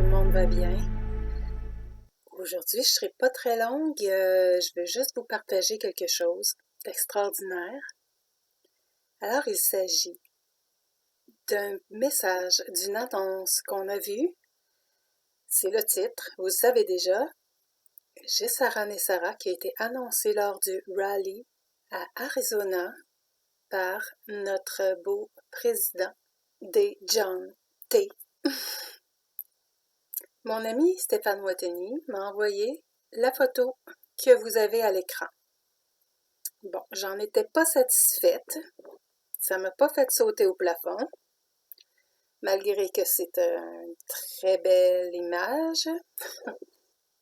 le monde va bien. Aujourd'hui, je ne serai pas très longue, je vais juste vous partager quelque chose d'extraordinaire. Alors, il s'agit d'un message, d'une annonce qu'on a vue. C'est le titre, vous le savez déjà. GESARA NESARA qui a été annoncé lors du rallye à Arizona par notre beau président D. John T. Mon ami Stéphane Wateny m'a envoyé la photo que vous avez à l'écran. Bon, j'en étais pas satisfaite. Ça m'a pas fait sauter au plafond, malgré que c'est une très belle image.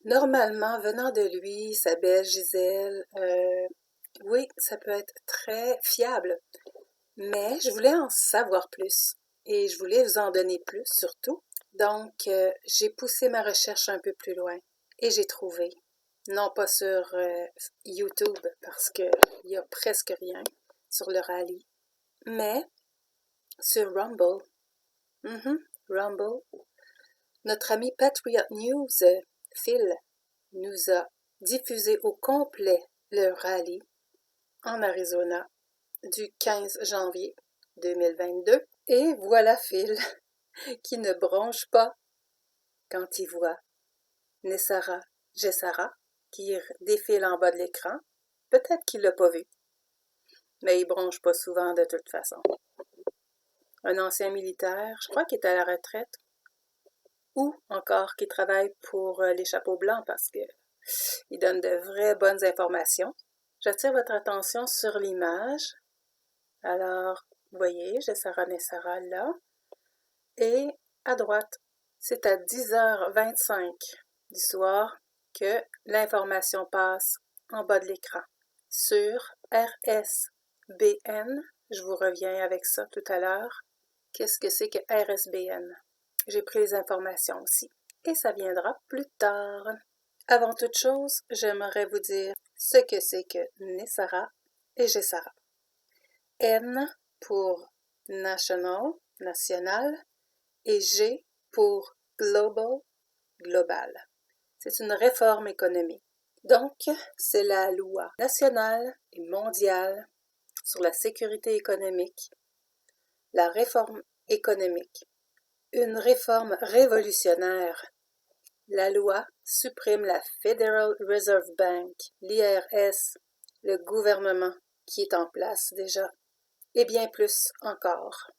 Normalement, venant de lui, sa belle Gisèle, oui, ça peut être très fiable. Mais je voulais en savoir plus et je voulais vous en donner plus surtout. Donc, j'ai poussé ma recherche un peu plus loin et j'ai trouvé, non pas sur YouTube parce qu'il y a presque rien sur le rallye, mais sur Rumble. Rumble. Notre ami Patriot News, Phil, nous a diffusé au complet le rallye en Arizona du 15 janvier 2022. Et voilà Phil qui ne bronche pas quand il voit NESARA, GESARA qui défile en bas de l'écran. Peut-être qu'il l'a pas vu, mais il bronche pas souvent de toute façon. Un ancien militaire, je crois qu'il est à la retraite, ou encore qui travaille pour les chapeaux blancs parce que il donne de vraies bonnes informations. J'attire votre attention sur l'image. Alors, vous voyez, GESARA NESARA là. Et à droite, c'est à 10h25 du soir que l'information passe en bas de l'écran. Sur RSBN, je vous reviens avec ça tout à l'heure. Qu'est-ce que c'est que RSBN? J'ai pris les informations aussi. Et ça viendra plus tard. Avant toute chose, j'aimerais vous dire ce que c'est que NESARA et GESARA. N pour National, national, et G pour Global, global. C'est une réforme économique. Donc, c'est la loi nationale et mondiale sur la sécurité économique, la réforme économique. Une réforme révolutionnaire. La loi supprime la Federal Reserve Bank, l'IRS, le gouvernement qui est en place déjà, et bien plus encore.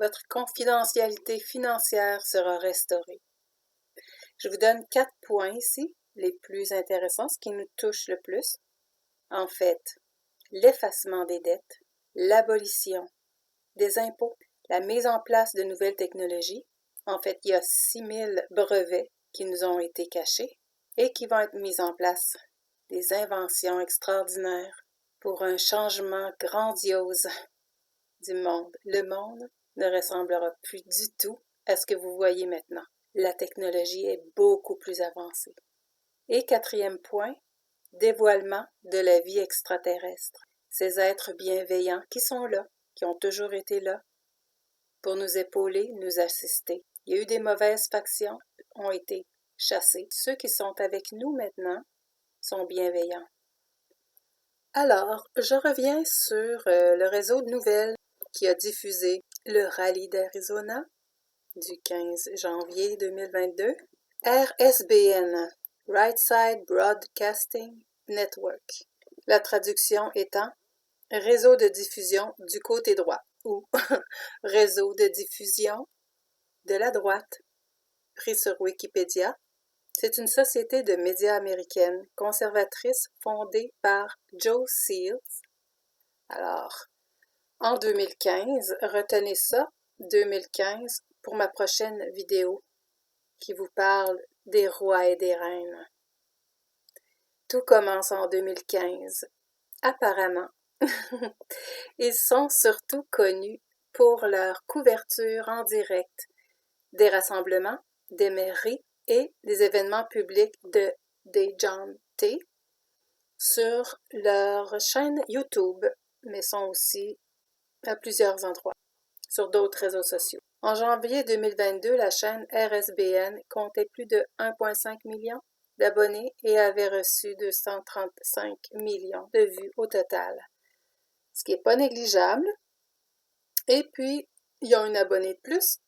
Votre confidentialité financière sera restaurée. Je vous donne 4 points ici, les plus intéressants, ce qui nous touche le plus. En fait, l'effacement des dettes, l'abolition des impôts, la mise en place de nouvelles technologies. En fait, il y a 6000 brevets qui nous ont été cachés et qui vont être mis en place. Des inventions extraordinaires pour un changement grandiose du monde. Le monde ne ressemblera plus du tout à ce que vous voyez maintenant. La technologie est beaucoup plus avancée. Et 4e point, dévoilement de la vie extraterrestre. Ces êtres bienveillants qui sont là, qui ont toujours été là, pour nous épauler, nous assister. Il y a eu des mauvaises factions, ont été chassées. Ceux qui sont avec nous maintenant sont bienveillants. Alors, je reviens sur le réseau de nouvelles qui a diffusé le rallye d'Arizona du 15 janvier 2022. RSBN, Right Side Broadcasting Network. La traduction étant Réseau de diffusion du côté droit ou Réseau de diffusion de la droite, pris sur Wikipédia. C'est une société de médias américaine conservatrice fondée par Joe Seals. Alors, en 2015, retenez ça, 2015, pour ma prochaine vidéo qui vous parle des rois et des reines. Tout commence en 2015, apparemment. Ils sont surtout connus pour leur couverture en direct des rassemblements, des mairies et des événements publics de John T. sur leur chaîne YouTube, mais sont aussi à plusieurs endroits, sur d'autres réseaux sociaux. En janvier 2022, la chaîne RSBN comptait plus de 1,5 million d'abonnés et avait reçu 235 millions de vues au total, ce qui n'est pas négligeable. Et puis, ils ont une abonnée de plus,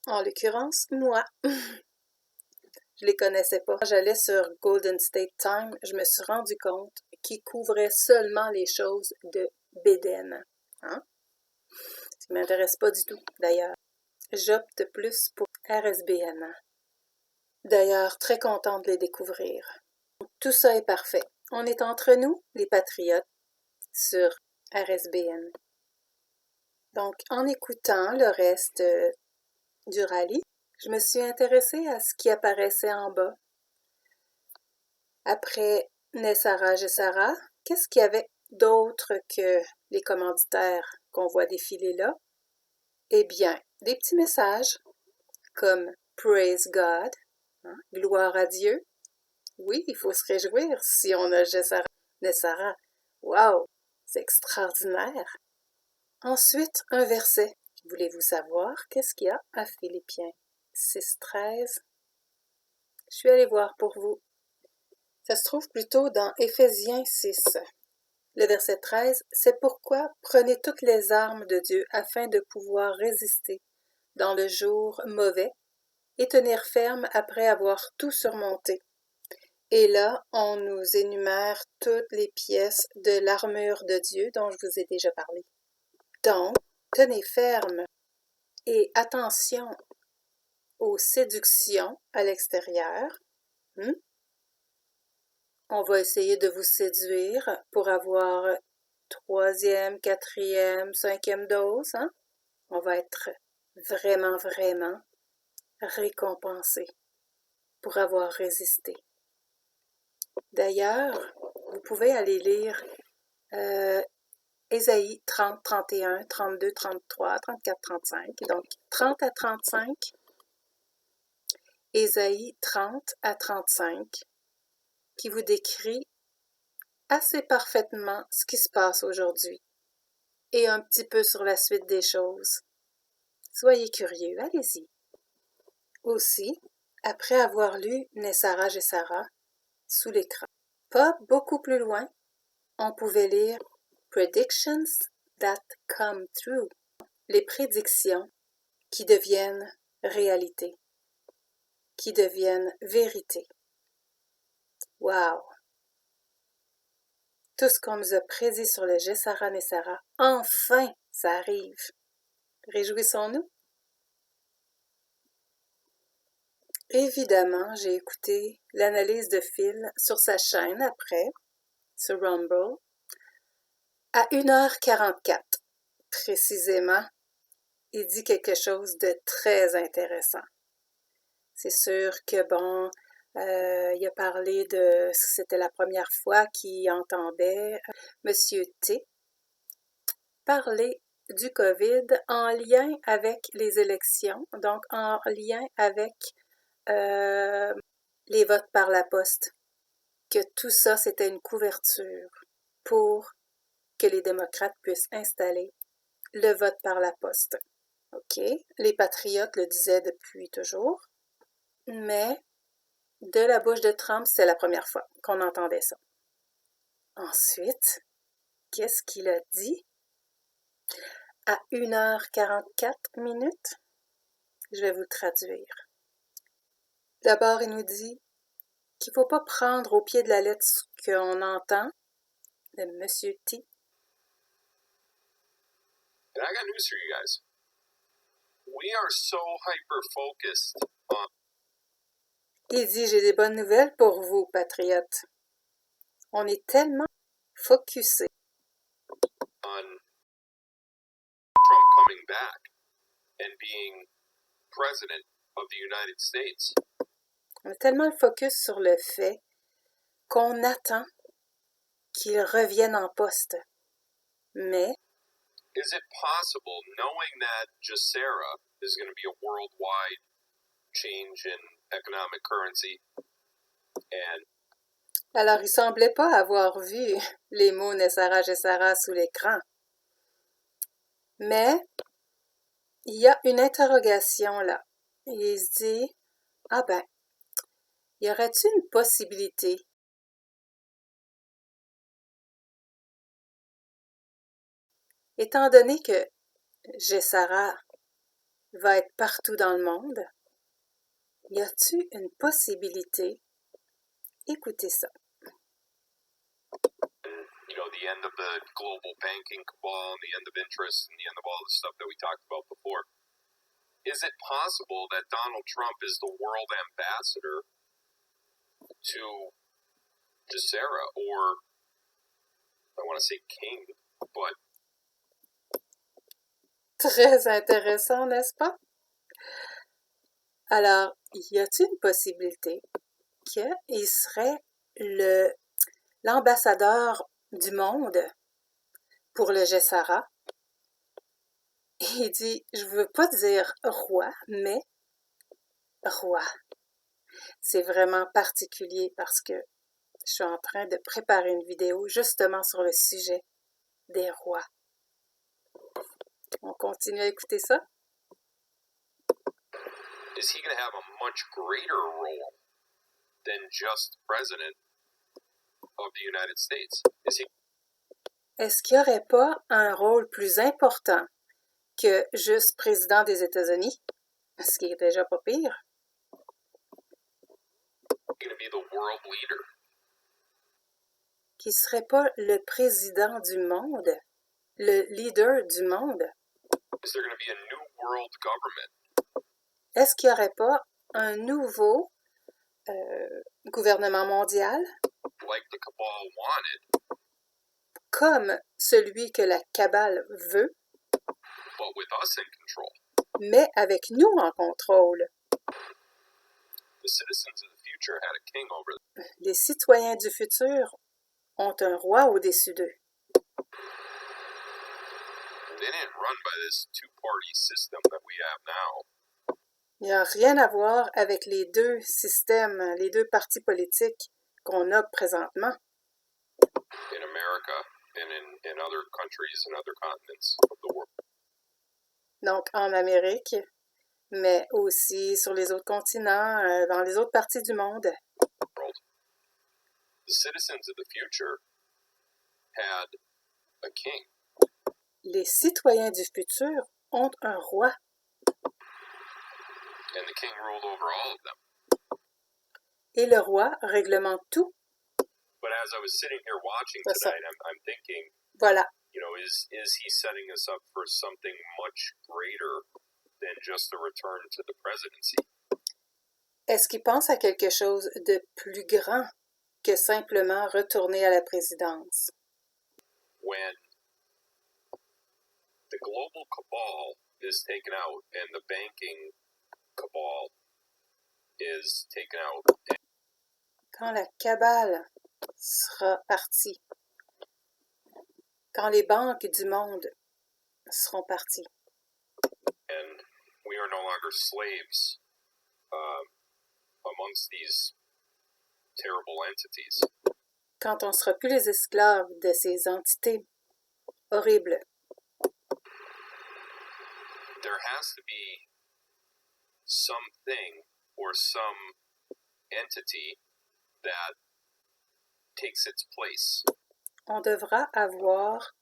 en l'occurrence, moi. Je les connaissais pas. Quand j'allais sur Golden State Time, je me suis rendu compte qu'ils couvraient seulement les choses de bédaine. Hein? Ce qui m'intéresse pas du tout, d'ailleurs. J'opte plus pour RSBN. D'ailleurs, très contente de les découvrir. Tout ça est parfait. On est entre nous, les patriotes, sur RSBN. Donc, en écoutant le reste du rallye, je me suis intéressée à ce qui apparaissait en bas. Après Nessara Gessara, qu'est-ce qu'il y avait d'autre que les commanditaires qu'on voit défiler là? Eh bien, des petits messages comme Praise God, hein, gloire à Dieu. Oui, il faut se réjouir si on a Nessara. Wow, c'est extraordinaire. Ensuite, un verset. Voulez-vous savoir qu'est-ce qu'il y a à Philippiens 6,13? Je suis allée voir pour vous. Ça se trouve plutôt dans Éphésiens 6. Le verset 13, c'est pourquoi prenez toutes les armes de Dieu afin de pouvoir résister dans le jour mauvais et tenir ferme après avoir tout surmonté. Et là, on nous énumère toutes les pièces de l'armure de Dieu dont je vous ai déjà parlé. Donc, tenez ferme et attention aux séductions à l'extérieur. On va essayer de vous séduire pour avoir 3e, 4e, 5e dose. Hein? On va être vraiment, vraiment récompensé pour avoir résisté. D'ailleurs, vous pouvez aller lire Ésaïe 30, 31, 32, 33, 34, 35. Donc, 30 à 35, Ésaïe 30 à 35, qui vous décrit assez parfaitement ce qui se passe aujourd'hui et un petit peu sur la suite des choses. Soyez curieux, allez-y. Aussi, après avoir lu Nessara Gessara sous l'écran, pas beaucoup plus loin, on pouvait lire Predictions that come true, les prédictions qui deviennent réalité, qui deviennent vérité. Wow! Tout ce qu'on nous a prédit sur le Gessara Nessara, enfin, ça arrive. Réjouissons-nous. Évidemment, j'ai écouté l'analyse de Phil sur sa chaîne après, sur Rumble, à 1h44. Précisément, il dit quelque chose de très intéressant. C'est sûr que, bon, il a parlé de, c'était la première fois qu'il entendait Monsieur T parler du COVID en lien avec les élections, donc en lien avec les votes par la poste, que tout ça, c'était une couverture pour que les démocrates puissent installer le vote par la poste. OK? Les patriotes le disaient depuis toujours, mais de la bouche de Trump, c'est la première fois qu'on entendait ça. Ensuite, qu'est-ce qu'il a dit? À 1h44 minutes, je vais vous le traduire. D'abord, il nous dit qu'il ne faut pas prendre au pied de la lettre ce qu'on entend de M. T. And I got news for you guys. We are so hyper-focused on... Il dit, j'ai des bonnes nouvelles pour vous, patriotes. On est tellement focusé on Trump coming back and being president of the United States. On est tellement focus sur le fait qu'on attend qu'il revienne en poste. Mais is it possible, knowing that Gessara is going to be a worldwide change in economic currency, and alors il semblait pas avoir vu les mots Nessara Gessara sous l'écran. Mais il y a une interrogation là. Il se dit, ah ben, y aurait-il une possibilité étant donné que Gessara va être partout dans le monde, y a-t-il une possibilité? Écoutez ça. You know, the end of the global banking cabal and the end of interest and the end of all the stuff that we talked about before. Is it possible that Donald Trump is the world ambassador to Gessara, or I want to say king, but Très intéressant, n'est-ce pas? Alors, y a-t-il une possibilité qu'il serait l'ambassadeur du monde pour le Gessara? Il dit, je veux pas dire roi, mais roi. C'est vraiment particulier parce que je suis en train de préparer une vidéo justement sur le sujet des rois. On continue à écouter ça. is he going to have a much greater role than just president of the United States? Est-ce qu'il n'y aurait pas un rôle plus important que juste président des États-Unis? Ce qui est déjà pas pire. Going to be the world leader? Qui serait pas le président du monde, le leader du monde? Is there going to be a new world government? Est-ce qu'il n'y aurait pas un nouveau gouvernement mondial? Like the cabal wanted. Comme celui que la cabale veut, but with us in control. mais avec nous en contrôle. The citizens of the future had a king over them. Les citoyens du futur ont un roi au-dessus d'eux. They didn't run by this two-party system that we have now. Il n'y a rien à voir avec les deux systèmes, les deux partis politiques qu'on a présentement. In America and in other countries and other continents of the world. Donc en Amérique, mais aussi sur les autres continents, dans les autres parties du monde. The citizens of the future had a king. Les citoyens du futur ont un roi. And the king ruled over all of them. Et le roi réglemente tout. But as I was sitting here watching C'est ça. tonight, I'm thinking, Voilà. you know, is he setting us up for something much greater than just a return to the presidency? Est-ce qu'il pense à quelque chose de plus grand que simplement retourner à la présidence? When the global cabal is taken out and the banking cabal is taken out. Quand la cabale sera partie, quand les banques du monde seront parties, And we are no longer slaves amongst these terrible entities. quand on ne sera plus les esclaves de ces entités horribles, There has to be something or some entity that takes its place. on devra avoir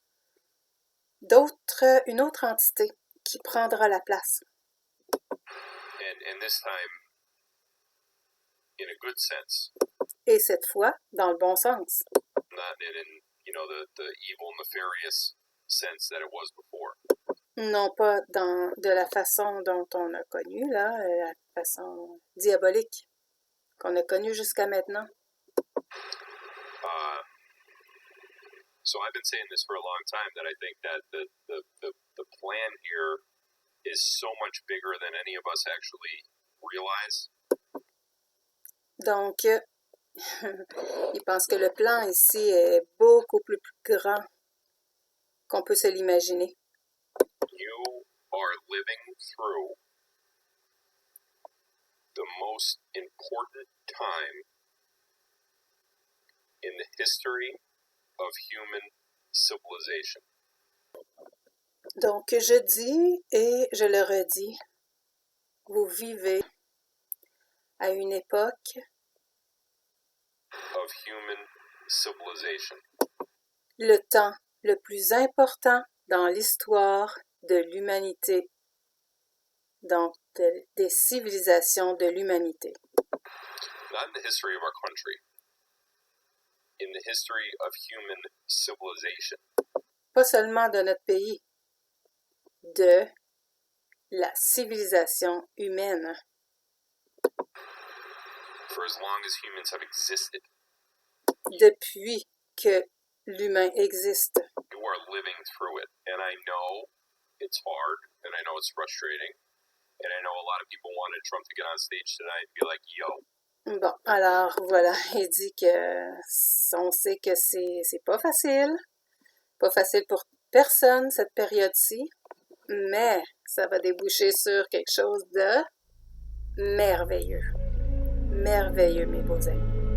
une autre entité qui prendra la place. And this time, in a good sense, Et cette fois, dans le bon sens. not in you know the evil, nefarious sense that it was before. Non pas de la façon dont on a connu, là, la façon diabolique qu'on a connue jusqu'à maintenant. So I've been saying this for a long time that I think that the plan here is so much bigger than any of us actually realize. Donc, il pense que le plan ici est beaucoup plus grand qu'on peut se l'imaginer. You are living through the most important time in the history of human civilization. Donc, je dis et je le redis, vous vivez à une époque of human civilization. le temps le plus important dans l'histoire de l'humanité, donc des civilisations de l'humanité. Not in the history of our country, in the history of human civilization. Pas seulement de notre pays, de la civilisation humaine. For as long as humans have existed, Depuis que l'humain existe. you are living through it. And I know it's hard, and I know it's frustrating, and I know a lot of people wanted Trump to get on stage tonight and be like, yo. Bon, alors voilà, il dit que on sait que c'est pas facile pour personne cette période-ci, mais ça va déboucher sur quelque chose de merveilleux. Merveilleux, mes beaux amis.